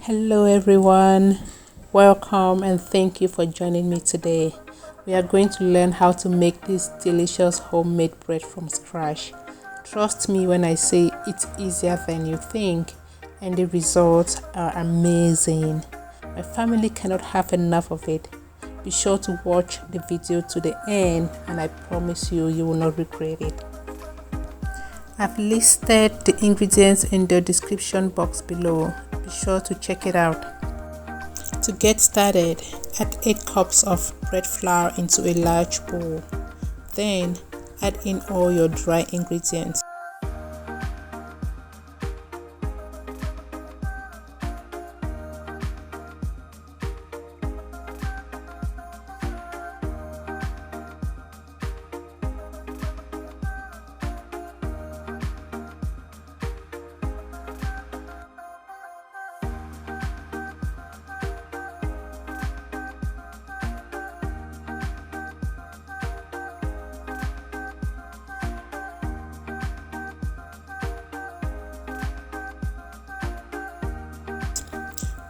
Hello, everyone. Welcome and thank you for joining me today. We are going to learn how to make this delicious homemade bread from scratch. Trust me when I say it's easier than you think, and the results are amazing. My family cannot have enough of it. Be sure to watch the video to the end, and I promise you will not regret it. I've listed the ingredients in the description box below. Be sure to check it out. To get started, add 8 cups of bread flour into a large bowl. Then, add in all your dry ingredients.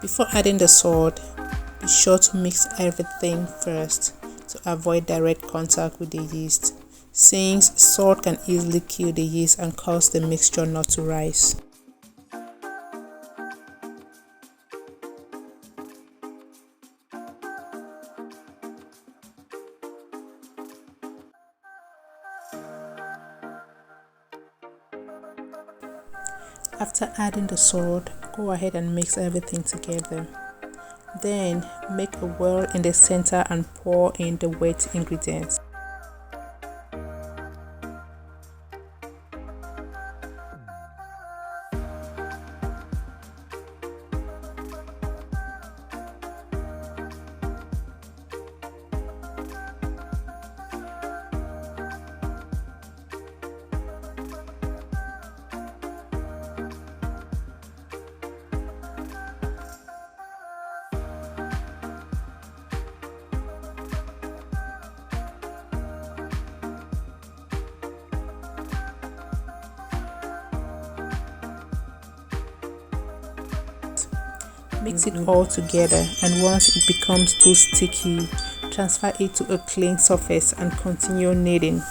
Before adding the salt, be sure to mix everything first to avoid direct contact with the yeast, since salt can easily kill the yeast and cause the mixture not to rise. After adding the salt, go ahead and mix everything together. Then make a well in the center and pour in the wet ingredients. Mix it all together, and once it becomes too sticky, transfer it to a clean surface and continue kneading.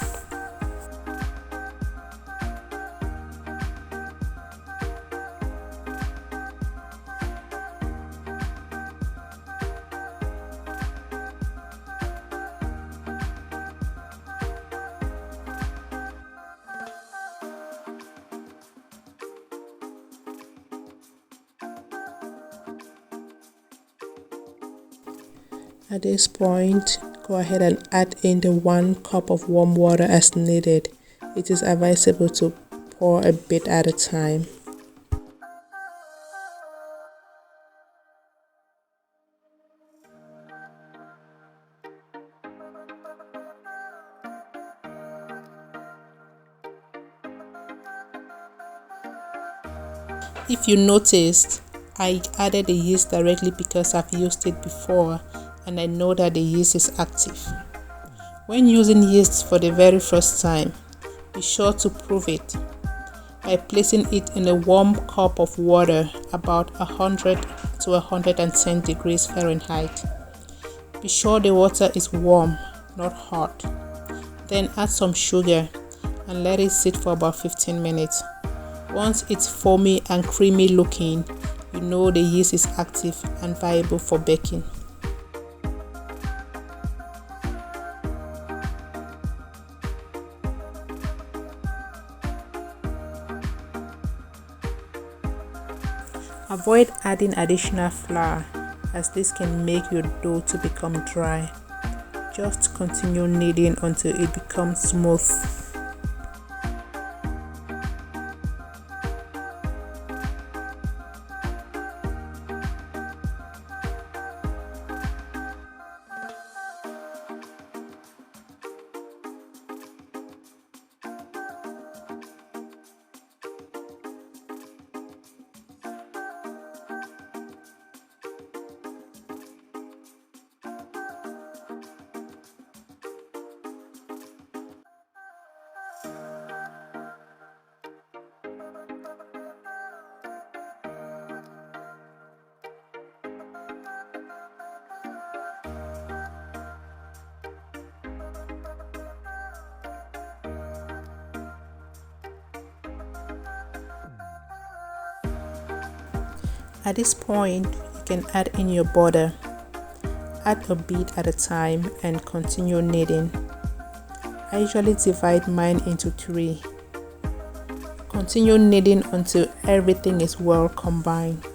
At this point, go ahead and add in the 1 cup of warm water as needed. It is advisable to pour a bit at a time. If you noticed, I added the yeast directly because I've used it before and I know that the yeast is active. When using yeast for the very first time, be sure to prove it by placing it in a warm cup of water about 100 to 110 degrees Fahrenheit. Be sure the water is warm, not hot. Then add some sugar and let it sit for about 15 minutes. Once it's foamy and creamy looking, you know the yeast is active and viable for baking. Avoid adding additional flour, as this can make your dough to become dry. Just continue kneading until it becomes smooth. At this point, you can add in your border. Add a bead at a time and continue knitting. I usually divide mine into 3. Continue knitting until everything is well combined.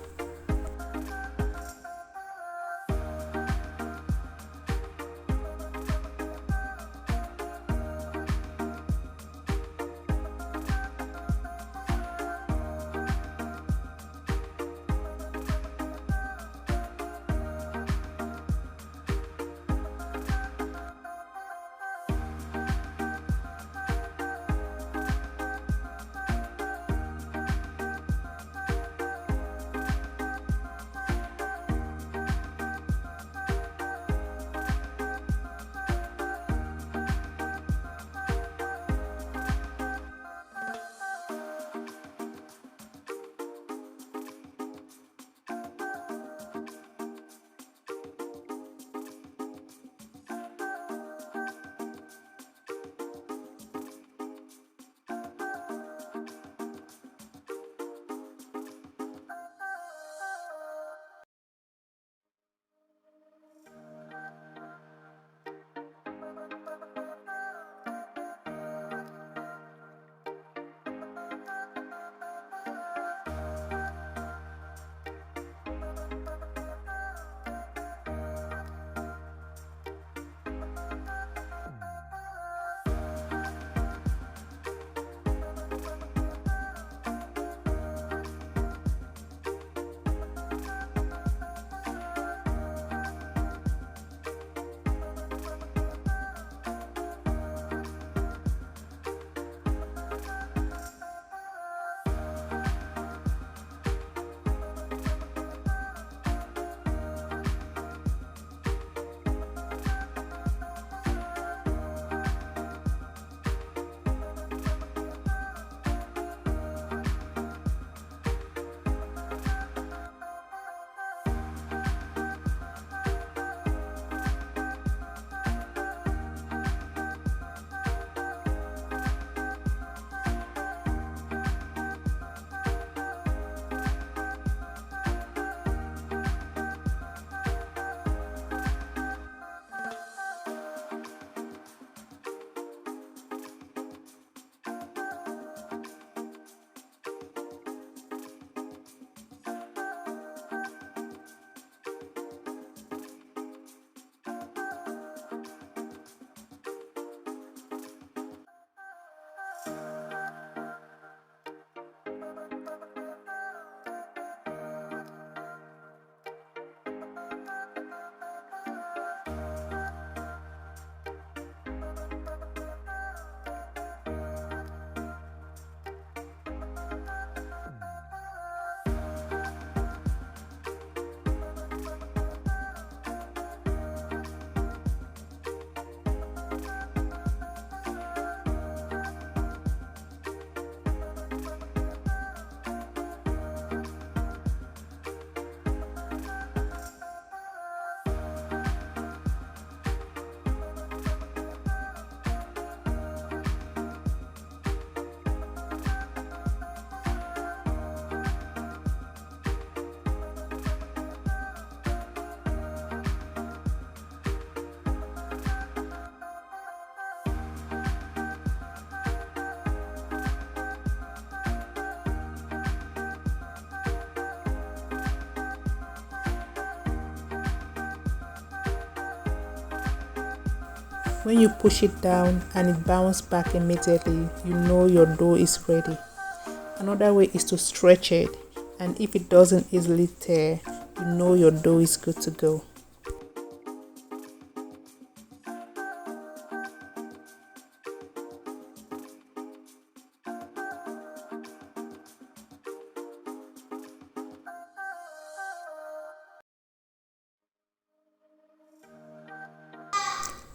When you push it down and it bounces back immediately, you know your dough is ready. Another way is to stretch it, and if it doesn't easily tear, you know your dough is good to go.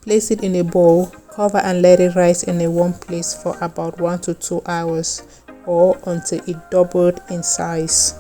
Place it in a bowl, cover and let it rise in a warm place for about 1 to 2 hours or until it doubled in size.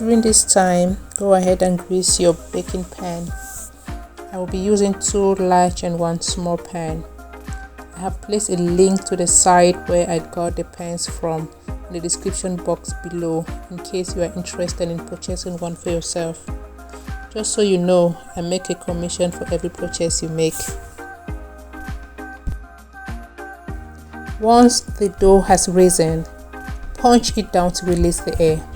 During this time, go ahead and grease your baking pan. I will be using 2 large and 1 small pan. I have placed a link to the site where I got the pans from in the description box below in case you are interested in purchasing one for yourself. Just so you know, I make a commission for every purchase you make. Once the dough has risen, punch it down to release the air.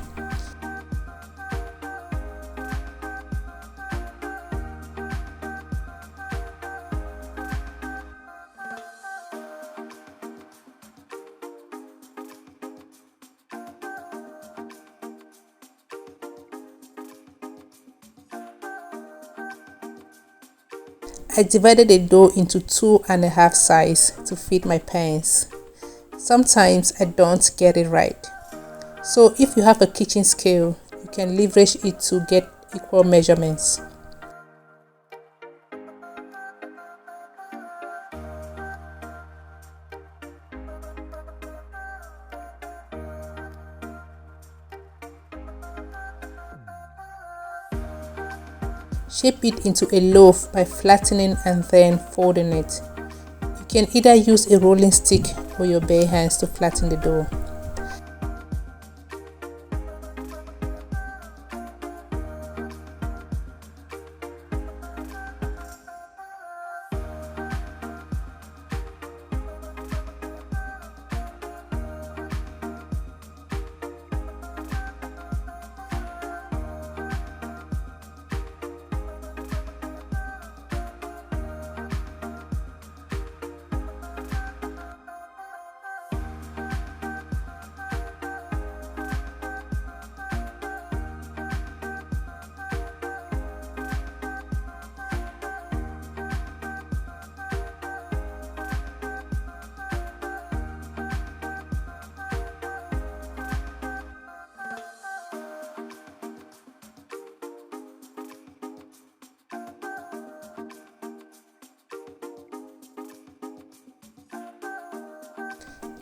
I divided the dough into 2.5 sides to fit my pans. Sometimes I don't get it right. So if you have a kitchen scale, you can leverage it to get equal measurements. Shape it into a loaf by flattening and then folding it. You can either use a rolling stick or your bare hands to flatten the dough.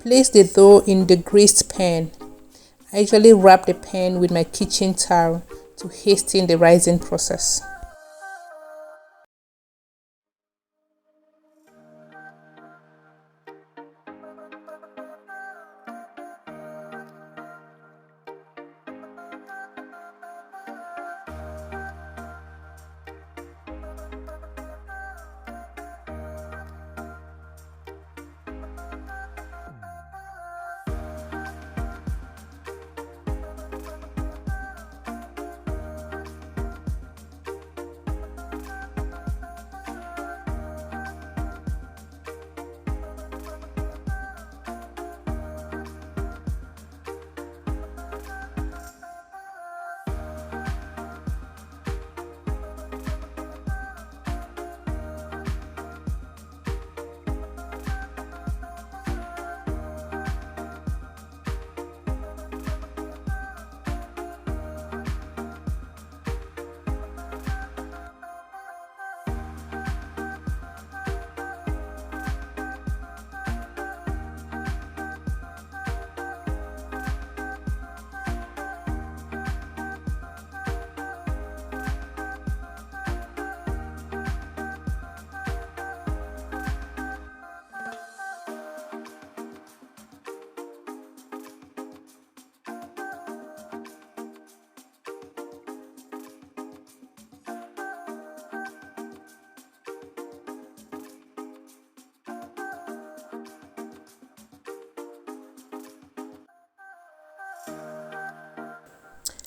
Place the dough in the greased pan. I usually wrap the pan with my kitchen towel to hasten the rising process.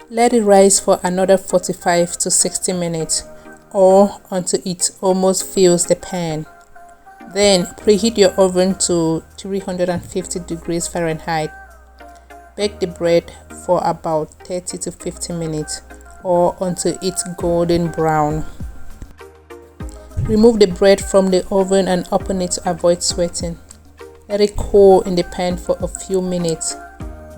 Let it rise for another 45 to 60 minutes or until it almost fills the pan. Then preheat your oven to 350 degrees Fahrenheit. Bake the bread for about 30 to 50 minutes or until it's golden brown. Remove the bread from the oven and open it to avoid sweating. Let it cool in the pan for a few minutes.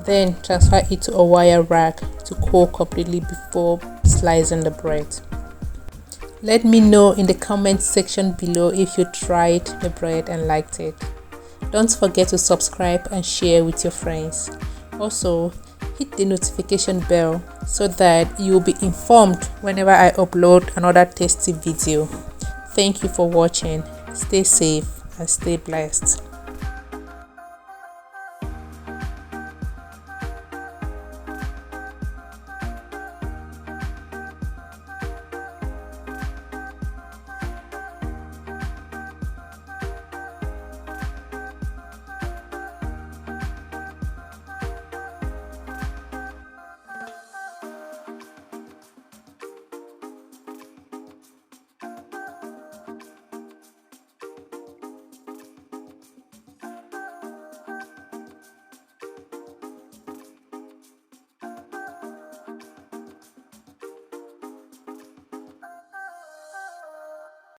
Then transfer it to a wire rack to cool completely before slicing the bread. Let me know in the comment section below if you tried the bread and liked it. Don't forget to subscribe and share with your friends. Also, hit the notification bell so that you'll be informed whenever I upload another tasty video. Thank you for watching. Stay safe and stay blessed.